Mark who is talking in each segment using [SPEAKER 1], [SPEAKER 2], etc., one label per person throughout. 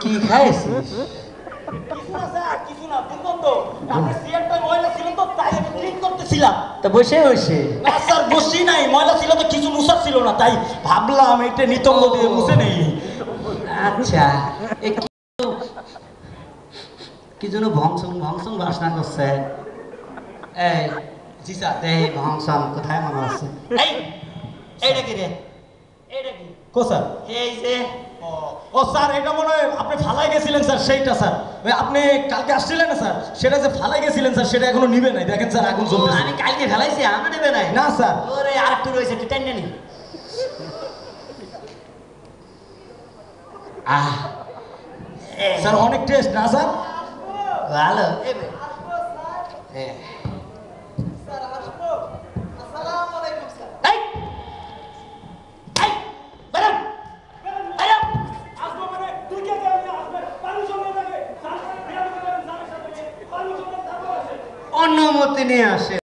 [SPEAKER 1] কি খাইছিস?
[SPEAKER 2] কিছু না বুঝলাম তো আপনি সিয়ারটা ময়লা ছিল তো তাই আমি ক্লিন করতেছিলাম।
[SPEAKER 1] তা বসে বসে?
[SPEAKER 2] না স্যার বসি নাই, ময়লা ছিল তো কিছু মুছা ছিল না তাই ভাবলাম এটা নিতম্ব দিয়ে মুছে নেই।
[SPEAKER 1] আচ্ছা কি জন্য ভংসং ভংসং বাসনা করছে? এই জি স্যার এই ভংসং কোথায় মনে আছে?
[SPEAKER 2] এই এইটা কি রে? এইটা কি?
[SPEAKER 1] কো স্যার?
[SPEAKER 2] এই যে
[SPEAKER 1] ও স্যার এটা মনে হয় আপনি ফালাই গেছিলেন স্যার, সেইটা স্যার। ওই আপনি কালকে আসছিলেন না স্যার, সেটা যে ফালাই গেছিলেন স্যার সেটা এখনো নিবে নাই। দেখেন স্যার আগুন জ্বলতেছে।
[SPEAKER 2] আমি কালকে ফেলাইছি আমি নেবে নাই।
[SPEAKER 1] না স্যার।
[SPEAKER 2] ওরে আরেকটু রয়েছে একটু টাইম নি।
[SPEAKER 1] স্যার অনেক টেস্ট না স্যার?
[SPEAKER 2] ভালো।
[SPEAKER 1] অনুমতি নিয়ে আসে।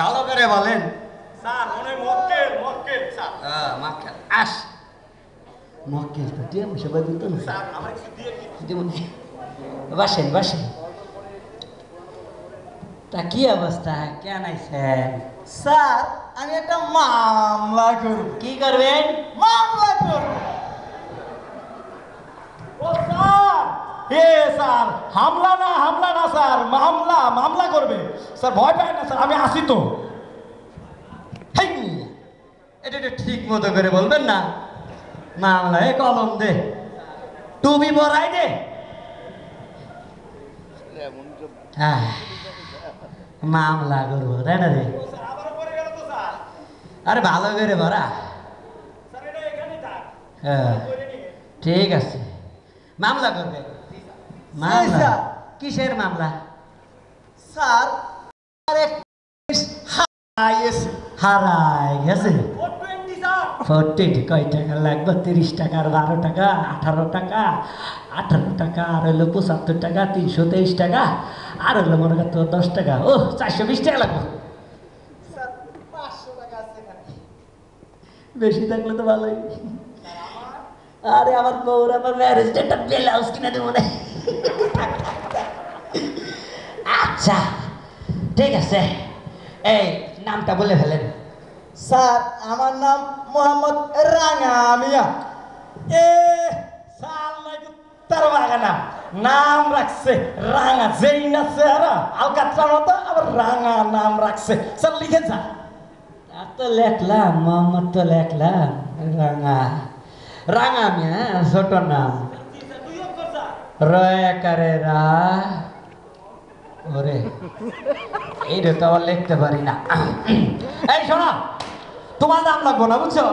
[SPEAKER 1] ভালো করে বলেন
[SPEAKER 2] স্যার মনে মক্কেল মক্কেল স্যার।
[SPEAKER 1] মক্কেল আস। মক্কেল তো দিয়ে সবাই দিত না
[SPEAKER 2] স্যার আমার কিছু দিয়ে
[SPEAKER 1] যেমন বাসেন বাসেন। তা কি অবস্থা, কেন আইছেন?
[SPEAKER 2] স্যার আমি একটা মামলা করব।
[SPEAKER 1] কি করবেন?
[SPEAKER 2] মামলা করব। ও স্যার হে স্যার হামলা না স্যার মামলা করবে স্যার। ভয় পায় না স্যার, আমি আসি তো।
[SPEAKER 1] হেই, এটা ঠিক মতো করে বলবেন না। মামলায় কলম দে, টুবি বড়াই দে। মামলা করবো তাই না রে? আরে ভালো করে ভরা। ঠিক আছে, মামলা করবে। মামলা কিসের মামলা?
[SPEAKER 2] স্যার
[SPEAKER 1] হারাই গেছে। 40 কয় টাকা লাগবে? 30 টাকা আর 12 টাকা 18 টাকা 18 টাকা আর হইলো 75 টাকা 323 টাকা আর হইলো মনে করতো 10 টাকা। ও 420 টাকা লাগবে। বেশি থাকলে তো ভালোই। আরে আমার বউর আমার ম্যারেজ ডেটটা ব্লাউজ কিনে দেবো না। আচ্ছা ঠিক আছে, এই নামটা বলে ফেলেন।
[SPEAKER 2] স্যার আমার নাম মোহাম্মদ রাঙা মিয়া। এ সাল তার বাগানা নাম রাখছে রাঙা, যেই না চেহারা আলকাত্রার মতো আবার রাঙা নাম রাখছে। স্যার লিখেন স্যার।
[SPEAKER 1] তা তো লেখলাম, মোহাম্মদ তো লেখলাম, রাঙা রাঙা মিয়া ছোট নাম। রয়াকারে রা ওরে এইটা তো আবার লিখতে পারি না। এই শোনো, তোমার নাম লাগবো না বুঝছো,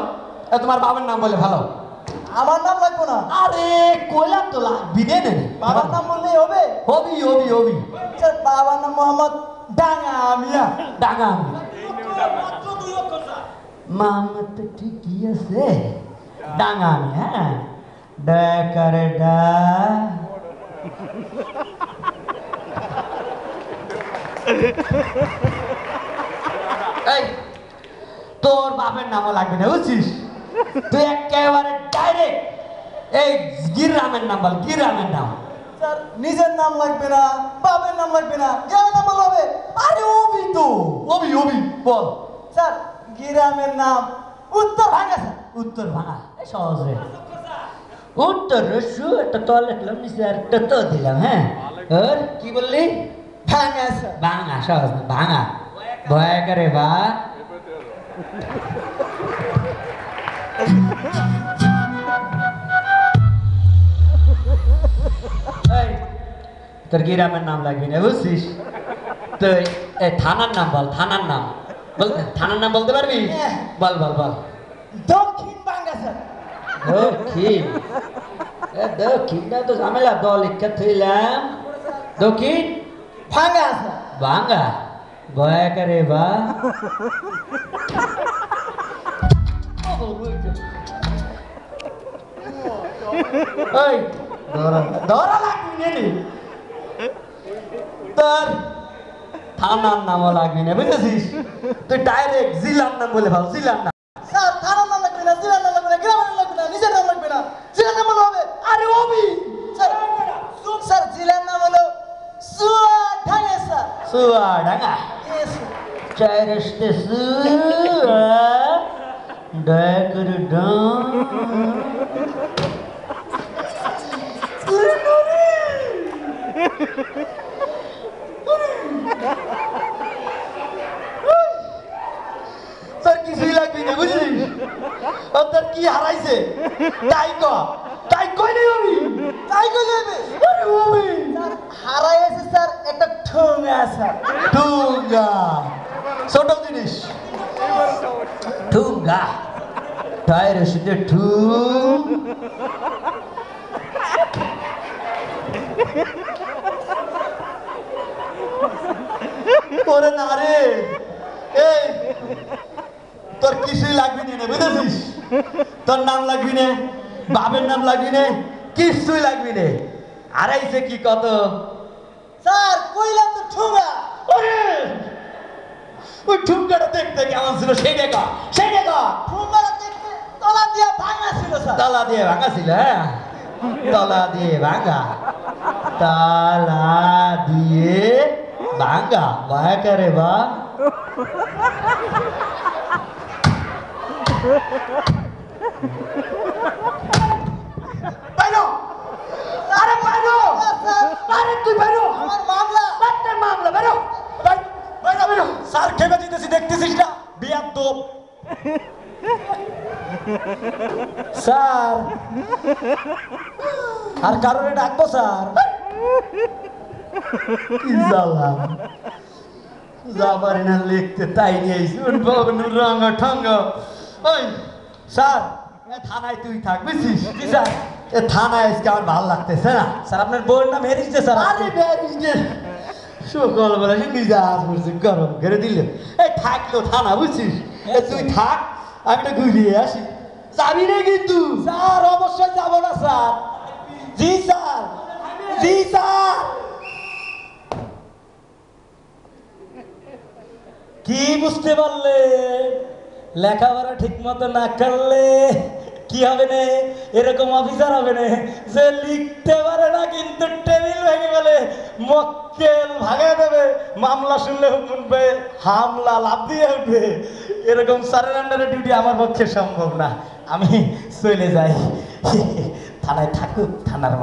[SPEAKER 1] তোমার বাবার নাম বলে ভালো।
[SPEAKER 2] আমার নাম লাগবো না?
[SPEAKER 1] আরে কইলাম তো লাগবি দে নে।
[SPEAKER 2] বাবার নাম বললেই হবে?
[SPEAKER 1] হবি হবি হবি।
[SPEAKER 2] স্যার বাবার নাম মোহাম্মদ ডাঙা মিয়া।
[SPEAKER 1] ডাঙা মামা তো ঠিকই আছে, ডাঙা মিয়া। হ্যাঁ ডাকারে ডা এই তোর বাপের নামও লাগবে না বুঝছিস? তুই একেবারে ডাইরেক্ট এই গিরামের নাম বল, গিরামের নাম।
[SPEAKER 2] স্যার নিজের নাম লাগবে না, বাবার নাম লাগবে না, গ্রামের নাম বললে হবে?
[SPEAKER 1] আরে ওবি তো ওবি ওবি বল।
[SPEAKER 2] স্যার গ্রামের নাম উত্তর ভাঙা। স্যার
[SPEAKER 1] উত্তর ভাঙা সহজ রে। উত্তর রসু একটা তো লিখলাম, নিচে আর একটা তো দিলাম। হ্যাঁ আর কি বললি?
[SPEAKER 2] ভাঙা। স্যার
[SPEAKER 1] ভাঙা সহজ না, ভাঙা ভয় করে বা। তোর গ্রামের নাম লাগবে না বুঝছিস? তো এই থানার নাম বল, থানার নাম বল। থানার নাম বলতে পারবি? বল বল বল।
[SPEAKER 2] দক্ষিণ ভাঙা। স্যার
[SPEAKER 1] দক্ষিণ? দক্ষিণটা তো ঝামেলা, দল ইচ্ছা থইলাম। দক্ষিণ
[SPEAKER 2] ভাঙা। স্যার
[SPEAKER 1] ভাঙা ভয় করে বা। ধরা লাগবি না, তোর থানার নামও লাগবি না বুঝেছিস? তুই ডাইরেক্ট জিলার নাম বলে ভাব, জিলার নাম।
[SPEAKER 2] স্যার থানার নাম লাগবে না, জেলার নাম লাগবে না, গ্রামের নাম লাগবে না, নিজের নাম লাগবে।
[SPEAKER 1] চুয়াডাঙ্গা চার আসতেছে দয়া করে
[SPEAKER 2] তোর কিছুই লাগবি না বুঝলি ও তোর কি হারাইছে তাই কই নেই আমি তাই কই নেবে হারাইছে স্যার একটা ঠোঙা আছে ঠোঙা ছোট জিনিস
[SPEAKER 1] ঠুঙ্গা টায়ার আসতে ঠুং
[SPEAKER 2] ওরে না রে এই তোর কিছুই লাগবি না বুঝেছিস তোর নাম লাগবি না বাবের নাম লাগবি না কিছুই লাগবি না আড়াইছে কি কত স্যার কইলাম তো ঠুঙ্গা ওরে ওই ঠুঙ্গাটা দেখতে কেমন ছিল সেই দেখা ঠুঙ্গাটা দেখতে তলা দিয়ে ভাঙা ছিল স্যার তলা দিয়ে ভাঙা ছিল হ্যাঁ তলা দিয়ে ভাঙা তালা দিয়ে ভাঙা ভয় করে বা বাইরো আরে বাইরো আরে তুই বাইরো আমার মামলা একটা মামলা বাইরো বাইরো স্যার খেপে দিতেছি দেখতেছিস না বিয়ার দোপ স্যার আর কারণে ডাকবো স্যার কি জ্বালা যা পারি না লিখতে তাই নিয়েছি রঙা ঠঙ্গা ওই স্যার থানায় তুই থাক বুঝছিস কি স্যার এ থানায় আজকে আমার ভালো লাগতেছে না স্যার আপনার বউয়ের নাম হেরিস দে স্যার আরে হেরিস দে সকালবেলা সে মিজাজ করছে গরম করে দিলে এই থাকলো থানা বুঝছিস এ তুই থাক আমি তো ঘুরিয়ে আসি যাবি না কিন্তু স্যার অবশ্যই যাবো না স্যার জি স্যার জি স্যার কি বুঝতে পারলে লেখাপড়া ঠিক মতো না করলে কি হবে না এরকম অফিসার হবে না যে লিখতে পারে না কিন্তু টেবিল ভেঙে গেলে মক্কেল ভাগে দেবে মামলা শুনলে উঠবে হামলা লাভ দিয়ে উঠবে এরকম স্যারের আন্ডারে ডিউটি আমার পক্ষে সম্ভব না আমি চলে যাই থানায় থাকুক থানার